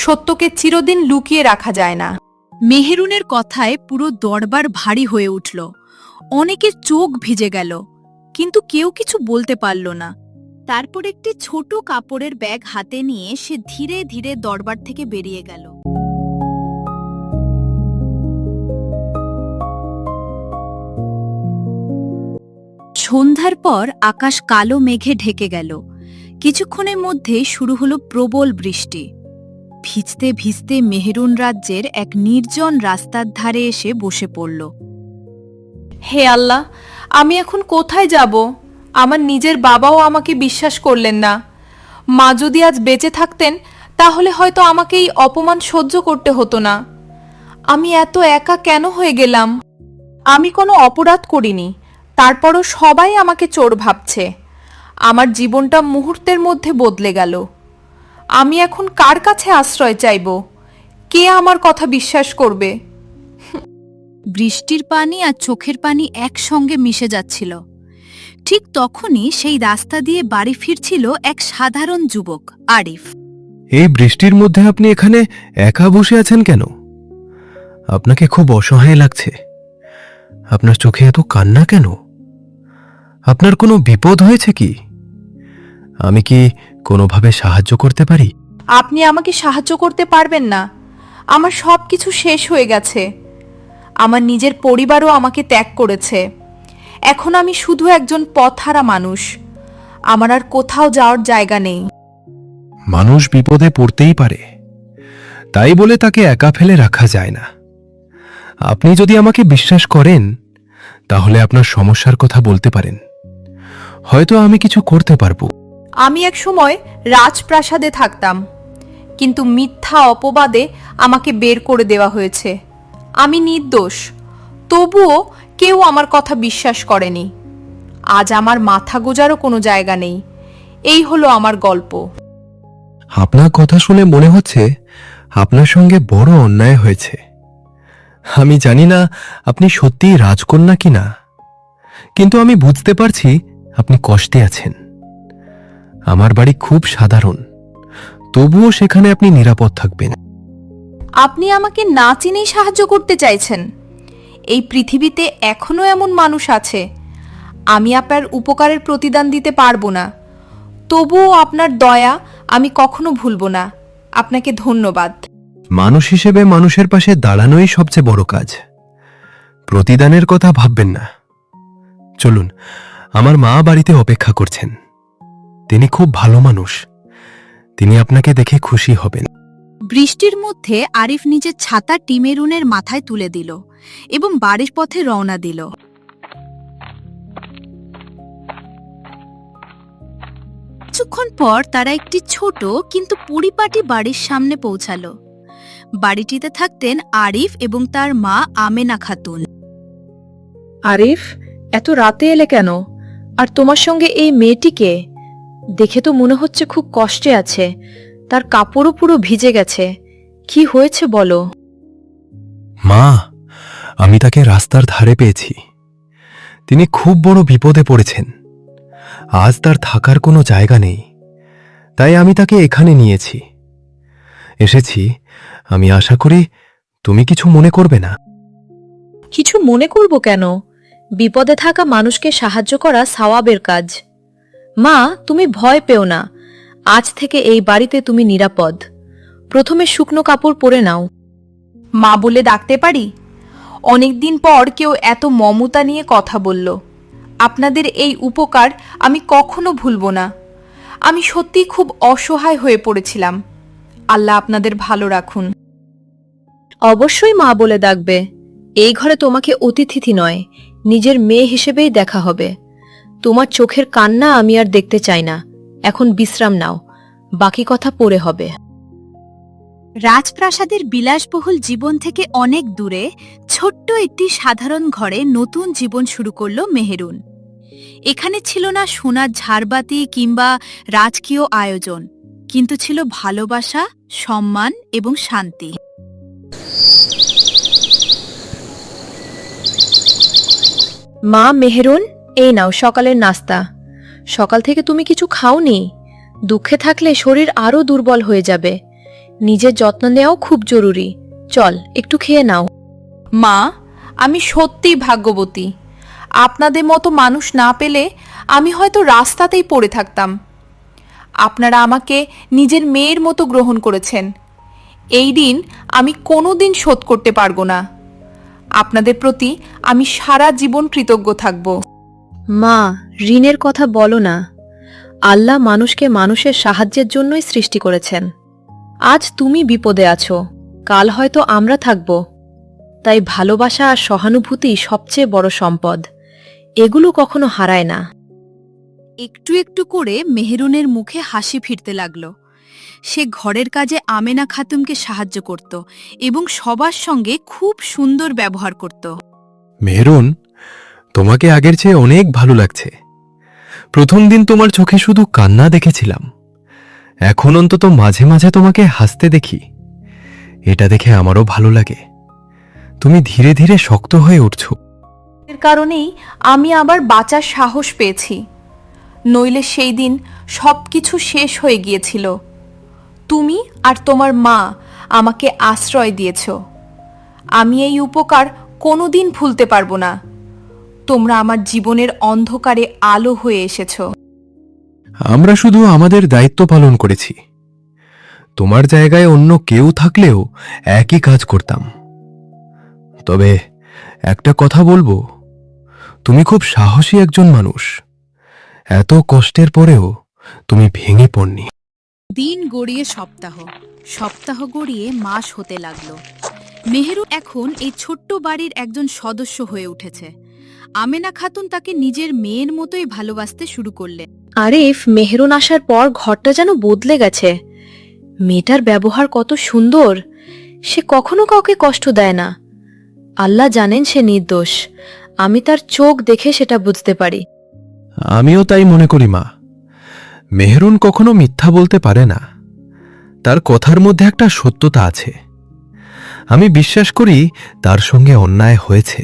B: সত্যকে চিরদিন লুকিয়ে রাখা যায় না।
A: মেহেরুনের কথায় পুরো দরবার ভারী হয়ে উঠল। অনেকের চোখ ভিজে গেল, কিন্তু কেউ কিছু বলতে পারল না। তারপর একটি ছোট কাপড়ের ব্যাগ হাতে নিয়ে সে ধীরে ধীরে দরবার থেকে বেরিয়ে গেল। সন্ধ্যার পর আকাশ কালো মেঘে ঢেকে গেল। কিছুক্ষণের মধ্যেই শুরু হলো প্রবল বৃষ্টি। ভিজতে ভিজতে মেহেরুন রাজ্যের এক নির্জন রাস্তার ধারে এসে বসে পড়ল।
B: হে আল্লাহ, আমি এখন কোথায় যাব? আমার নিজের বাবাও আমাকে বিশ্বাস করলেন না। মা যদি আজ বেঁচে থাকতেন, তাহলে হয়তো আমাকে এই অপমান সহ্য করতে হতো না। আমি এত একা কেন হয়ে গেলাম? আমি কোনো অপরাধ করিনি, তারপরও সবাই আমাকে চোর ভাবছে। আমার জীবনটা মুহূর্তের মধ্যে বদলে গেল। আমি এখন কার কাছে আশ্রয় চাইব? কে আমার কথা বিশ্বাস করবে?
A: বৃষ্টির পানি আর চোখের পানি একসঙ্গে মিশে যাচ্ছিল। ঠিক তখনই সেই রাস্তা দিয়ে বাড়ি ফিরছিল এক সাধারণ যুবক, আরিফ।
J: এই বৃষ্টির মধ্যে আপনি এখানে একা বসে আছেন কেন? আপনাকে খুব অসহায় লাগছে। আপনার চোখে এত কান্না কেন? আপনার কোনো বিপদ হয়েছে কি? আমি কি কোনোভাবে সাহায্য করতে পারি?
B: আপনি আমাকে সাহায্য করতে পারবেন না। আমার সব কিছু শেষ হয়ে গেছে। আমার নিজের পরিবারও আমাকে ত্যাগ করেছে। এখন আমি শুধু একজন পথহারা মানুষ। আমার আর কোথাও যাওয়ার জায়গা নেই।
J: মানুষ বিপদে পড়তেই পারে, তাই বলে তাকে একা ফেলে রাখা যায় না। আপনি যদি আমাকে বিশ্বাস করেন, তাহলে আপনার সমস্যার কথা বলতে পারেন। হয়তো আমি কিছু করতে পারবো।
B: আমি এক সময় রাজপ্রাসাদে থাকতাম, কিন্তু মিথ্যা অপবাদে আমাকে বের করে দেওয়া হয়েছে। আমি নির্দোষ, তবুও কেউ আমার কথা বিশ্বাস করেনি। আজ আমার মাথা গোজারও কোনো জায়গা নেই। এই হলো আমার গল্প।
J: আপনার কথা শুনে মনে হচ্ছে আপনার সঙ্গে বড় অন্যায় হয়েছে। আমি জানি না আপনি সত্যিই রাজকন্যা কিনা, কিন্তু আমি বুঝতে পারছি আপনি কষ্টে আছেন। আমার বাড়ি খুব সাধারণ, তবুও সেখানে আপনি নিরাপদ থাকবেন।
B: আপনি আমাকে না চিনেই সাহায্য করতে চাইছেন? এই পৃথিবীতে এখনো এমন মানুষ আছে। আমি আপনার উপকারের প্রতিদান দিতে পারবো না, তবুও আপনার দয়া আমি কখনো ভুলবো না। আপনাকে ধন্যবাদ।
J: মানুষ হিসেবে মানুষের পাশে দাঁড়ানোই সবচেয়ে বড় কাজ। প্রতিদানের কথা ভাববেন না। চলুন, আমার মা বাড়িতে অপেক্ষা করছেন। তিনি খুব ভালো মানুষ। তিনি আপনাকে দেখে খুশি হবেন।
A: বৃষ্টির মধ্যে আরিফ নিজের ছাতা টিমেরুনের মাথায় তুলে দিল এবং বাড়ির পথে রওনা দিল। কিছুক্ষণ পর তারা একটি ছোট কিন্তু পরিপাটি বাড়ির সামনে পৌঁছালো। বাড়িটিতে থাকতেন আরিফ এবং তার মা আমেনা খাতুন।
B: আরিফ, এত রাতে এলে কেন? আর তোমার সঙ্গে এই মেয়েটিকে দেখে তো মনে হচ্ছে খুব কষ্টে আছে। তার কাপড়ও পুরো ভিজে গেছে। কি হয়েছে বলো?
J: মা, আমি তাকে রাস্তার ধারে পেয়েছি। তিনি খুব বড় বিপদে পড়েছেন। আজ তার থাকার কোনো জায়গা নেই, তাই আমি তাকে এখানে নিয়েছি। এসেছি, আমি আশা করি তুমি কিছু মনে করবে না।
C: কিছু মনে করব কেন? বিপদে থাকা মানুষকে সাহায্য করা সওয়াবের কাজ। মা, তুমি ভয় পেও না। আজ থেকে এই বাড়িতে তুমি নিরাপদ। প্রথমে শুকনো কাপড় পরে নাও।
B: মা বলে ডাকতে পারি? অনেকদিন পর কেউ এত মমতা নিয়ে কথা বলল। আপনাদের এই উপকার আমি কখনো ভুলব না। আমি সত্যি খুব অসহায় হয়ে পড়েছিলাম। আল্লাহ আপনাদের ভালো রাখুন।
C: অবশ্যই মা বলে ডাকবে। এই ঘরে তোমাকে অতিথি নয়, নিজের মেয়ে হিসেবেই দেখা হবে। তোমার চোখের কান্না আমি আর দেখতে চাই না। এখন বিশ্রাম নাও, বাকি কথা পরে হবে।
A: রাজপ্রাসাদের বিলাসবহুল জীবন থেকে অনেক দূরে ছোট্ট একটি সাধারণ ঘরে নতুন জীবন শুরু করল মেহেরুন। এখানে ছিল না সোনার ঝাড়বাতি কিংবা রাজকীয় আয়োজন, কিন্তু ছিল ভালোবাসা, সম্মান এবং শান্তি।
C: মা, মেহেরুন, এই নাও সকালের নাস্তা। সকাল থেকে তুমি কিছু খাওনি। দুঃখে থাকলে শরীর আরও দুর্বল হয়ে যাবে। নিজের যত্ন নেওয়াও খুব জরুরি। চল, একটু খেয়ে নাও।
B: মা, আমি সত্যিই ভাগ্যবতী। আপনাদের মতো মানুষ না পেলে আমি হয়তো রাস্তাতেই পড়ে থাকতাম। আপনারা আমাকে নিজের মেয়ের মতো গ্রহণ করেছেন। এই ঋণ আমি কোনোদিন শোধ করতে পারবো না। আপনাদের প্রতি আমি সারা জীবন কৃতজ্ঞ থাকব।
C: মা, ঋণের কথা বলো না। আল্লাহ মানুষকে মানুষের সাহায্যের জন্যই সৃষ্টি করেছেন। আজ তুমি বিপদে আছো, কাল হয়তো আমরা থাকব। তাই ভালোবাসা আর সহানুভূতি সবচেয়ে বড় সম্পদ। এগুলো কখনো হারায় না।
A: একটু একটু করে মেহেরুনের মুখে হাসি ফিরতে লাগল। সে ঘরের কাজে আমেনা খাতুমকে সাহায্য করত এবং সবার সঙ্গে খুব সুন্দর ব্যবহার করত।
J: মেহরুন, তোমাকে আগের চেয়ে অনেক ভালো লাগছে। প্রথম দিন তোমার চোখে শুধু কান্না দেখেছিলাম, এখন অন্তত মাঝে মাঝে তোমাকে হাসতে দেখি। এটা দেখে আমারও ভালো লাগে। তুমি ধীরে ধীরে শক্ত হয়ে উঠছো।
B: এর কারণেই আমি আবার বাঁচার সাহস পেয়েছি। নইলে সেই দিন সবকিছু শেষ হয়ে গিয়েছিল। তুমি আর তোমার মা আমাকে আশ্রয় দিয়েছ। আমি এই উপকার কোনোদিন ভুলতে পারবো না। তোমরা আমার জীবনের অন্ধকারে আলো হয়ে এসেছো।
J: আমরা শুধু আমাদের দায়িত্ব পালন করেছি। তোমার জায়গায় অন্য কেউ থাকলেও একই কাজ করতাম। তবে একটা কথা বলবো, তুমি খুব সাহসী একজন মানুষ। এত কষ্টের পরেও তুমি ভেঙে পড়নি।
A: দিন গড়িয়ে সপ্তাহ, সপ্তাহ গড়িয়ে মাস হতে লাগল। মেহেরু এখন এই ছোট্ট বাড়ির একজন সদস্য হয়ে উঠেছে। আমেনা খাতুন তাকে নিজের মেয়ের মতোই ভালোবাসতে শুরু করলেন।
C: আরিফ, মেহেরুন আসার পর ঘরটা যেন বদলে গেছে। মেয়েটার ব্যবহার কত সুন্দর। সে কখনো কাউকে কষ্ট দেয় না। আল্লাহ জানেন সে নির্দোষ। আমি তার চোখ দেখে সেটা বুঝতে পারি।
J: আমিও তাই মনে করি মা। মেহরুন কখনো মিথ্যা বলতে পারে না। তার কথার মধ্যে একটা সত্যতা আছে। আমি বিশ্বাস করি তার সঙ্গে অন্যায় হয়েছে।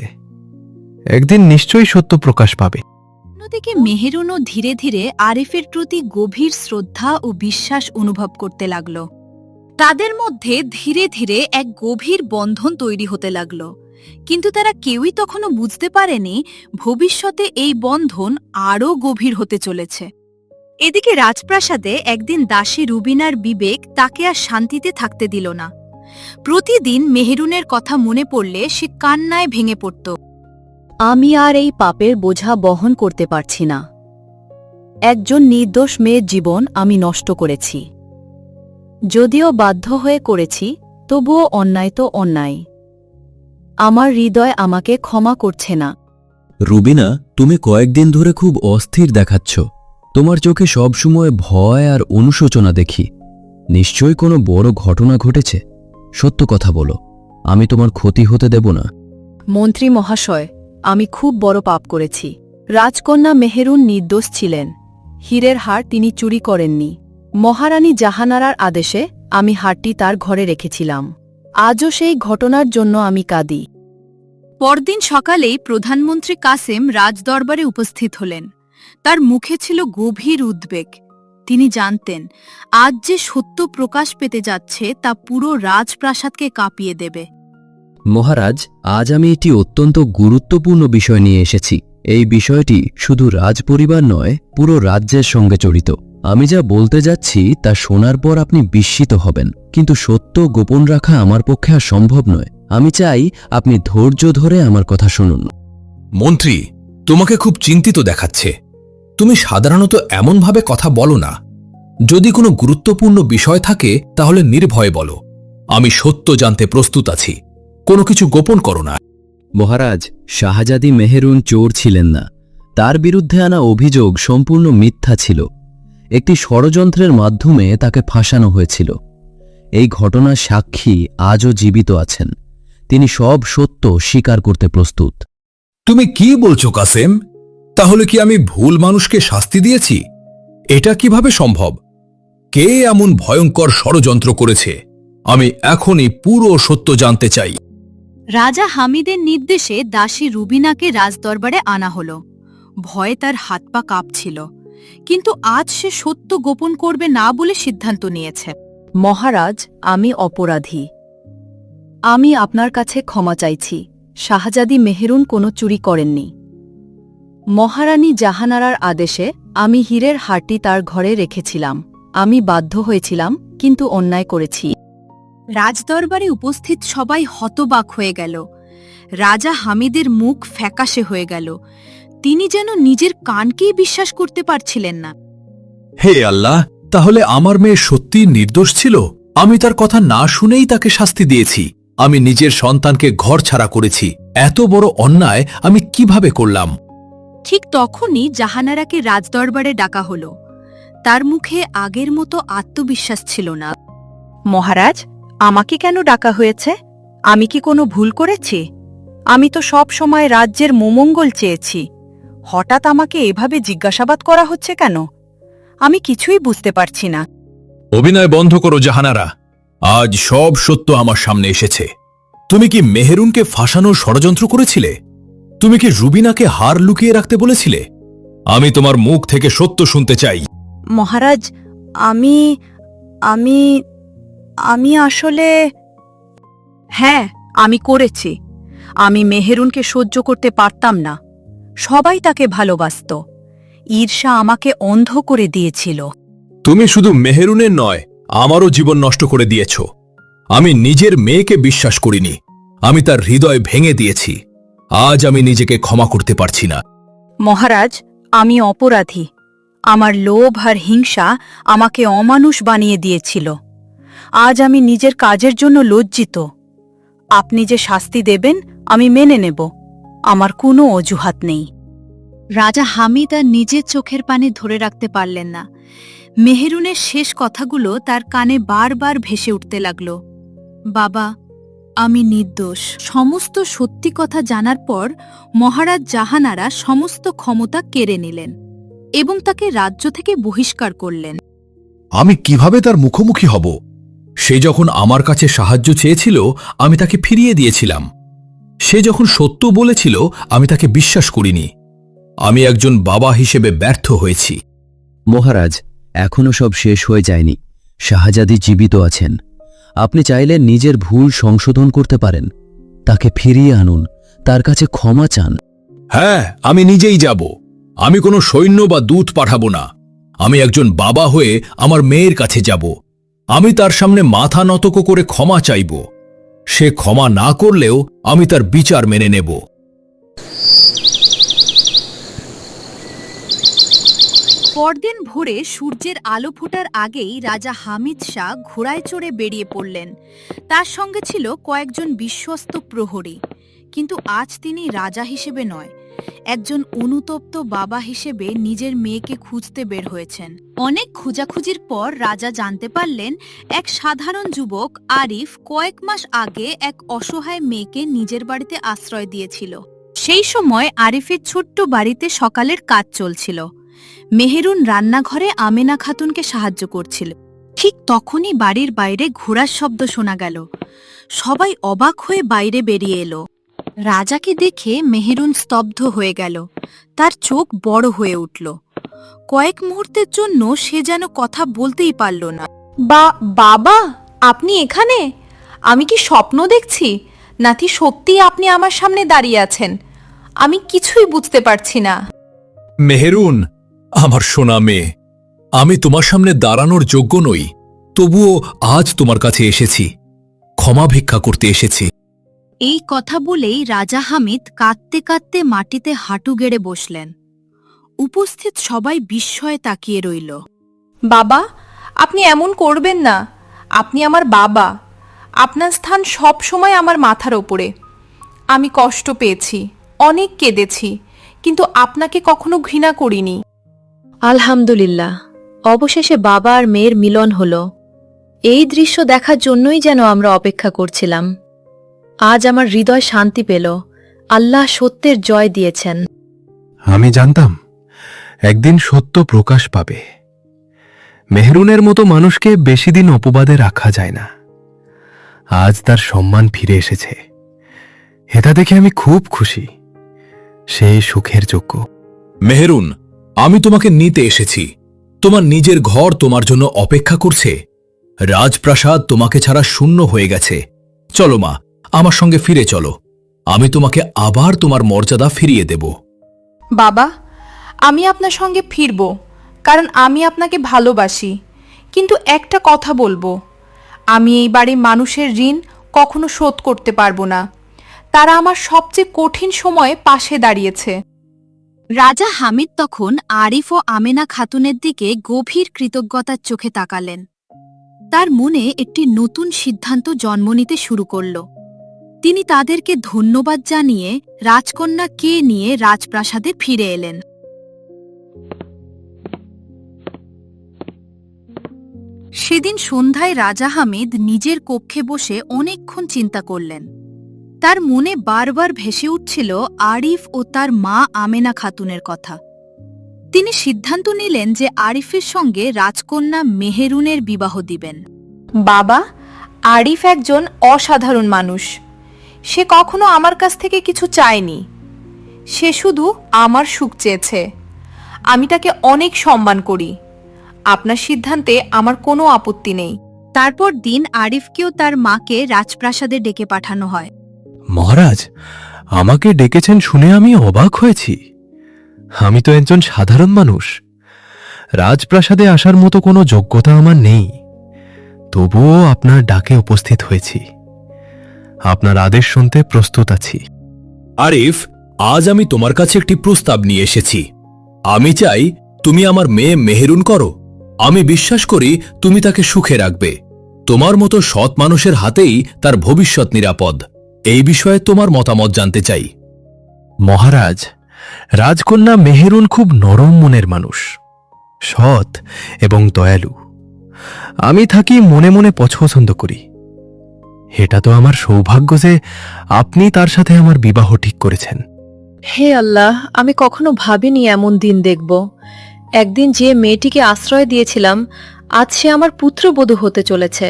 J: একদিন নিশ্চয়ই সত্য প্রকাশ পাবে।
A: অন্যদিকে মেহেরুনও ধীরে ধীরে আরিফের প্রতি গভীর শ্রদ্ধা ও বিশ্বাস অনুভব করতে লাগল। তাদের মধ্যে ধীরে ধীরে এক গভীর বন্ধন তৈরি হতে লাগল, কিন্তু তারা কেউই তখনও বুঝতে পারেনি ভবিষ্যতে এই বন্ধন আরও গভীর হতে চলেছে। এদিকে রাজপ্রাসাদে একদিন দাসী রুবিনার বিবেক তাকে আর শান্তিতে থাকতে দিল না। প্রতিদিন মেহেরুনের কথা মনে পড়লে সে কান্নায় ভেঙে পড়ত।
C: আমি আর এই পাপের বোঝা বহন করতে পারছি না। একজন নির্দোষ মেয়ের জীবন আমি নষ্ট করেছি। যদিও বাধ্য হয়ে করেছি, তবুও অন্যায় তো অন্যায়। আমার হৃদয় আমাকে ক্ষমা করছে না।
E: রুবিনা, তুমি কয়েকদিন ধরে খুব অস্থির দেখাচ্ছ। তোমার চোখে সবসময় ভয় আর অনুশোচনা দেখি। নিশ্চয়ই কোনো বড় ঘটনা ঘটেছে। সত্য কথা বলো, আমি তোমার ক্ষতি হতে দেব না।
C: মন্ত্রী মহাশয়, আমি খুব বড় পাপ করেছি। রাজকন্যা মেহেরুন নির্দোষ ছিলেন। হীরের হার তিনি চুরি করেননি। মহারানী জাহানারার আদেশে আমি হারটি তার ঘরে রেখেছিলাম। আজও সেই ঘটনার জন্য আমি কাঁদি।
A: পরদিন সকালেই প্রধানমন্ত্রী কাসেম রাজদরবারে উপস্থিত হলেন। তার মুখে ছিল গভীর উদ্বেগ। তিনি জানতেন আজ যে সত্য প্রকাশ পেতে যাচ্ছে তা পুরো রাজপ্রাসাদকে কাঁপিয়ে দেবে।
E: মহারাজ, আজ আমি একটি অত্যন্ত গুরুত্বপূর্ণ বিষয় নিয়ে এসেছি। এই বিষয়টি শুধু রাজপরিবার নয়, পুরো রাজ্যের সঙ্গে জড়িত। আমি যা বলতে যাচ্ছি তা শোনার পর আপনি বিস্মিত হবেন, কিন্তু সত্য গোপন রাখা আমার পক্ষে আর সম্ভব নয়। আমি চাই আপনি ধৈর্য ধরে আমার কথা শুনুন।
D: মন্ত্রী, তোমাকে খুব চিন্তিত দেখাচ্ছে। তুমি সাধারণত এমনভাবে কথা বলো না। যদি কোনো গুরুত্বপূর্ণ বিষয় থাকে তাহলে নির্ভয়ে বলো। আমি সত্য জানতে প্রস্তুত আছি। কোনো কিছু গোপন করো না।
E: মহারাজ, শাহজাদি মেহেরুন চোর ছিলেন না। তার বিরুদ্ধে আনা অভিযোগ সম্পূর্ণ মিথ্যা ছিল। একটি ষড়যন্ত্রের মাধ্যমে তাকে ফাঁসানো হয়েছিল। এই ঘটনার সাক্ষী আজও জীবিত আছেন। তিনি সব সত্য স্বীকার করতে প্রস্তুত।
D: তুমি কি বলছো কাসেম? তাহলে কি আমি ভুল মানুষকে শাস্তি দিয়েছি? এটা কিভাবে সম্ভব? কে এমন ভয়ঙ্কর ষড়যন্ত্র করেছে? আমি এখনই পুরো সত্য জানতে চাই।
A: রাজা হামিদের নির্দেশে দাসী রুবিনাকে রাজদরবারে আনা হল। ভয়ে তার হাত পা কাঁপছিল, কিন্তু আজ সে সত্য গোপন করবে না বলে সিদ্ধান্ত নিয়েছে।
C: মহারাজ, আমি অপরাধী। আমি আপনার কাছে ক্ষমা চাইছি। শাহজাদি মেহেরুন কোনো চুরি করেননি। মহারানী জাহানারার আদেশে আমি হীরের হারটি তার ঘরে রেখেছিলাম। আমি বাধ্য হয়েছিলাম, কিন্তু অন্যায় করেছি।
A: রাজদরবারে উপস্থিত সবাই হতবাক হয়ে গেল। রাজা হামিদের মুখ ফ্যাকাশে হয়ে গেল। তিনি যেন নিজের কানকেই বিশ্বাস করতে পারছিলেন না।
D: হে আল্লাহ, তাহলে আমার মেয়ে সত্যিই নির্দোষ ছিল? আমি তার কথা না শুনেই তাকে শাস্তি দিয়েছি। আমি নিজের সন্তানকে ঘর ছাড়া করেছি। এত বড় অন্যায় আমি কিভাবে করলাম?
A: ঠিক তখনই জাহানারাকে রাজদরবারে ডাকা হল। তার মুখে আগের মতো আত্মবিশ্বাস ছিল না।
C: মহারাজ, আমাকে কেন ডাকা হয়েছে? আমি কি কোনো ভুল করেছি? আমি তো সব সময় রাজ্যের মঙ্গল চেয়েছি। হঠাৎ আমাকে এভাবে জিজ্ঞাসাবাদ করা হচ্ছে কেন? আমি কিছুই বুঝতে পারছি না।
D: অভিনয় বন্ধ করো জাহানারা। আজ সব সত্য আমার সামনে এসেছে। তুমি কি মেহেরুনকে ফাঁসানোর ষড়যন্ত্র করেছিলে? তুমি কি রুবিনাকে হার লুকিয়ে রাখতে বলেছিলে? আমি তোমার মুখ থেকে সত্য শুনতে চাই।
C: মহারাজ, আমি আমি আমি আসলে
A: হ্যাঁ, আমি করেছি। আমি মেহেরুনকে সহ্য করতে পারতাম না। সবাই তাকে ভালোবাসত। ঈর্ষা আমাকে অন্ধ করে দিয়েছিল।
D: তুমি শুধু মেহেরুনের নয়, আমারও জীবন নষ্ট করে দিয়েছ। আমি নিজের মেয়েকে বিশ্বাস করিনি। আমি তার হৃদয় ভেঙে দিয়েছি। আজ আমি নিজেকে ক্ষমা করতে পারছি না।
A: মহারাজ, আমি অপরাধী। আমার লোভ আর হিংসা আমাকে অমানুষ বানিয়ে দিয়েছিল। আজ আমি নিজের কাজের জন্য লজ্জিত। আপনি যে শাস্তি দেবেন আমি মেনে নেব। আমার কোনো অজুহাত নেই। রাজা হামিদ আর নিজের চোখের পানি ধরে রাখতে পারলেন না। মেহেরুনের শেষ কথাগুলো তার কানে বারবার ভেসে উঠতে লাগল। বাবা, আমি নির্দোষ। সমস্ত সত্যি কথা জানার পর মহারাজ জাহানারা সমস্ত ক্ষমতা কেড়ে নিলেন এবং তাকে রাজ্য থেকে বহিষ্কার করলেন।
D: আমি কিভাবে তার মুখোমুখি হব? সে যখন আমার কাছে সাহায্য চেয়েছিল আমি তাকে ফিরিয়ে দিয়েছিলাম। সে যখন সত্য বলেছিল আমি তাকে বিশ্বাস করিনি। আমি একজন বাবা হিসেবে ব্যর্থ হয়েছি।
E: মহারাজ, এখনও সব শেষ হয়ে যায়নি। শাহজাদি জীবিত আছেন। আপনি চাইলে নিজের ভুল সংশোধন করতে পারেন। তাকে ফিরিয়ে আনুন, তার কাছে ক্ষমা চান।
D: হ্যাঁ, আমি নিজেই যাব। আমি কোনো সৈন্য বা দূত পাঠাবো না। আমি একজন বাবা হয়ে আমার মেয়ের কাছে যাব। আমি তার সামনে মাথা নত করে ক্ষমা চাইব। সে ক্ষমা না করলেও আমি তার বিচার মেনে নেব।
A: পরদিন ভোরে সূর্যের আলো ফোটার আগেই রাজা হামিদ শাহ ঘোড়ায় চড়ে বেরিয়ে পড়লেন। তার সঙ্গে ছিল কয়েকজন বিশ্বস্ত প্রহরী। কিন্তু আজ তিনি রাজা হিসেবে নয়, একজন অনুতপ্ত বাবা হিসেবে নিজের মেয়েকে খুঁজতে বের হয়েছেন। অনেক খোঁজাখুঁজির পর রাজা জানতে পারলেন এক সাধারণ যুবক আরিফ কয়েক মাস আগে এক অসহায় মেয়েকে নিজের বাড়িতে আশ্রয় দিয়েছিল। সেই সময় আরিফের ছোট্ট বাড়িতে সকালের কাজ চলছিল। মেহেরুন রান্নাঘরে আমেনা খাতুনকে সাহায্য করছিল। ঠিক তখনই বাড়ির বাইরে ঘোড়ার শব্দ শোনা গেল। সবাই অবাক হয়ে বাইরে বেরিয়ে এলো। রাজাকে দেখে মেহেরুন স্তব্ধ হয়ে গেল। তার চোখ বড় হয়ে উঠল। কয়েক মুহূর্তের জন্য সে যেন কথা বলতেই পারল না।
B: বাবা, আপনি এখানে? আমি কি স্বপ্ন দেখছি, নাকি সত্যিই আপনি আমার সামনে দাঁড়িয়ে আছেন? আমি কিছুই বুঝতে পারছি না।
D: মেহেরুন, আমার সোনা মেয়ে, আমি তোমার সামনে দাঁড়ানোর যোগ্য নই, তবুও আজ তোমার কাছে এসেছি, ক্ষমা ভিক্ষা করতে এসেছি।
A: এই কথা বলেই রাজা হামিদ কাঁদতে কাঁদতে মাটিতে হাঁটু গেড়ে বসলেন। উপস্থিত সবাই বিস্ময়ে তাকিয়ে রইল।
B: বাবা, আপনি এমন করবেন না। আপনি আমার বাবা। আপনার স্থান সব সময় আমার মাথার ওপরে। আমি কষ্ট পেয়েছি, অনেক কেঁদেছি, কিন্তু আপনাকে কখনো ঘৃণা করিনি।
C: আলহামদুলিল্লাহ, অবশেষে বাবা আর মেয়ের মিলন হলো। এই দৃশ্য দেখার জন্যই যেন আমরা অপেক্ষা করছিলাম। আজ আমার হৃদয় শান্তি পেল। আল্লাহ সত্যের জয় দিয়েছেন।
J: আমি জানতাম একদিন সত্য প্রকাশ পাবে। মেহরুনের মতো মানুষকে বেশি দিন অপবাদে রাখা যায় না। আজ তার সম্মান ফিরে এসেছে, এটা দেখে আমি খুব খুশি। সেই সুখের যোগ্য।
D: মেহেরুন, আমি তোমাকে নিতে এসেছি। তোমার নিজের ঘর তোমার জন্য অপেক্ষা করছে। রাজপ্রাসাদ তোমাকে ছাড়া শূন্য হয়ে গেছে। চলো মা, আমার সঙ্গে ফিরে চলো। আমি তোমাকে আবার তোমার মর্যাদা ফিরিয়ে দেব।
B: বাবা, আমি আপনার সঙ্গে ফিরব, কারণ আমি আপনাকে ভালোবাসি। কিন্তু একটা কথা বলবো, আমি এই বাড়ির মানুষের ঋণ কখনো শোধ করতে পারবো না। তারা আমার সবচেয়ে কঠিন সময়ে পাশে দাঁড়িয়েছে।
A: রাজা হামিদ তখন আরিফ ও আমেনা খাতুনের দিকে গভীর কৃতজ্ঞতার চোখে তাকালেন। তার মনে একটি নতুন সিদ্ধান্ত জন্ম নিতে শুরু করল। তিনি তাদেরকে ধন্যবাদ জানিয়ে রাজকন্যাকে নিয়ে রাজপ্রাসাদে ফিরে এলেন। সেদিন সন্ধ্যায় রাজা হামিদ নিজের কক্ষে বসে অনেকক্ষণ চিন্তা করলেন। তার মনে বারবার ভেসে উঠছিল আরিফ ও তার মা আমেনা খাতুনের কথা। তিনি সিদ্ধান্ত নিলেন যে আরিফের সঙ্গে রাজকন্যা মেহেরুনের বিবাহ দিবেন।
B: বাবা, আরিফ একজন অসাধারণ মানুষ। সে কখনো আমার কাছ থেকে কিছু চায়নি। সে শুধু আমার সুখ চেয়েছে। আমি তাকে অনেক সম্মান করি। আপনার সিদ্ধান্তে আমার কোনো আপত্তি নেই।
A: তারপর দিন আরিফকেও তার মাকে রাজপ্রাসাদে ডেকে পাঠানো হয়।
J: মহারাজ, আমাকে ডেকেছেন শুনে আমি অবাক হয়েছি। আমি তো একজন সাধারণ মানুষ। রাজপ্রাসাদে আসার মতো কোনো যোগ্যতা আমার নেই, তবুও আপনার ডাকে উপস্থিত হয়েছি। আপনার আদেশ শুনতে প্রস্তুত আছি।
D: আরিফ, আজ আমি তোমার কাছে একটি প্রস্তাব নিয়ে এসেছি। আমি চাই তুমি আমার মেয়ে মেহেরুন করো। আমি বিশ্বাস করি তুমি তাকে সুখে রাখবে। তোমার মতো সৎ মানুষের হাতেই তার ভবিষ্যৎ নিরাপদ। এই বিষয়ে তোমার মতামত জানতে চাই।
J: মহারাজ, রাজকন্যা মেহেরুন খুব নরম মনের মানুষ, সৎ এবং দয়ালু। আমি থাকি মনে মনে পছন্দ করি। এটা তো আমার সৌভাগ্য যে আপনি তার সাথে আমার বিবাহ ঠিক করেছেন।
C: হে আল্লাহ, আমি কখনো ভাবিনি এমন দিন দেখব। একদিন যে মেয়েটিকে আশ্রয় দিয়েছিলাম, আজ সে আমার পুত্রবধূ হতে চলেছে।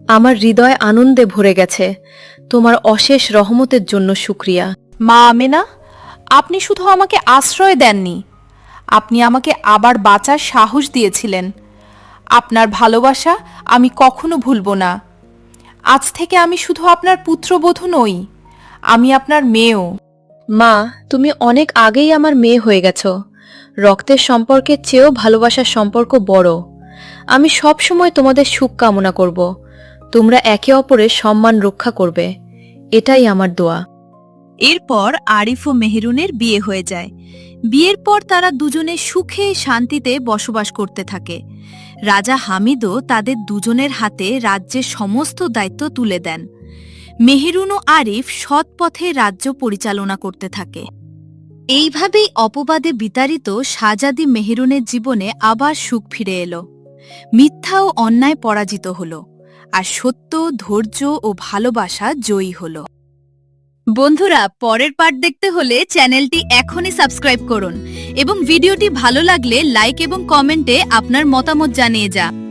C: আমার হৃদয় আনন্দে ভরে গেছে। তোমার অশেষ রহমতের জন্য শুকরিয়া।
B: মা আমেনা, আপনি শুধু আমাকে আশ্রয় দেননি, আপনি আমাকে আবার বাঁচার সাহস দিয়েছিলেন। আপনার ভালোবাসা আমি কখনো ভুলব না। আজ থেকে আমি শুধু আপনার পুত্রবধূ নই, আমি আপনার মেয়েও।
C: মা, তুমি অনেক আগেই আমার মেয়ে হয়ে গেছ। রক্তের সম্পর্কের চেয়েও ভালোবাসার সম্পর্ক বড়। আমি সব সময় তোমাদের সুখ কামনা করব। তোমরা একে অপরের সম্মান রক্ষা করবে, এটাই আমার দোয়া।
A: এরপর আরিফ ও মেহেরুনের বিয়ে হয়ে যায়। বিয়ের পর তারা দুজনে সুখে শান্তিতে বসবাস করতে থাকে। রাজা হামিদও তাদের দুজনের হাতে রাজ্যের সমস্ত দায়িত্ব তুলে দেন। মেহেরুন ও আরিফ সৎ পথে রাজ্য পরিচালনা করতে থাকে। এইভাবেই অপবাদে বিতাড়িত শাহজাদি মেহেরুনের জীবনে আবার সুখ ফিরে এলো। মিথ্যা ও অন্যায় পরাজিত হল, আর সত্য, ধৈর্য ও ভালোবাসা জয়ী হল। বন্ধুরা, পরের পার্ট দেখতে হলে চ্যানেলটি এখনই সাবস্ক্রাইব করুন এবং ভিডিওটি ভালো লাগলে লাইক এবং কমেন্টে আপনার মতামত জানিয়ে যান।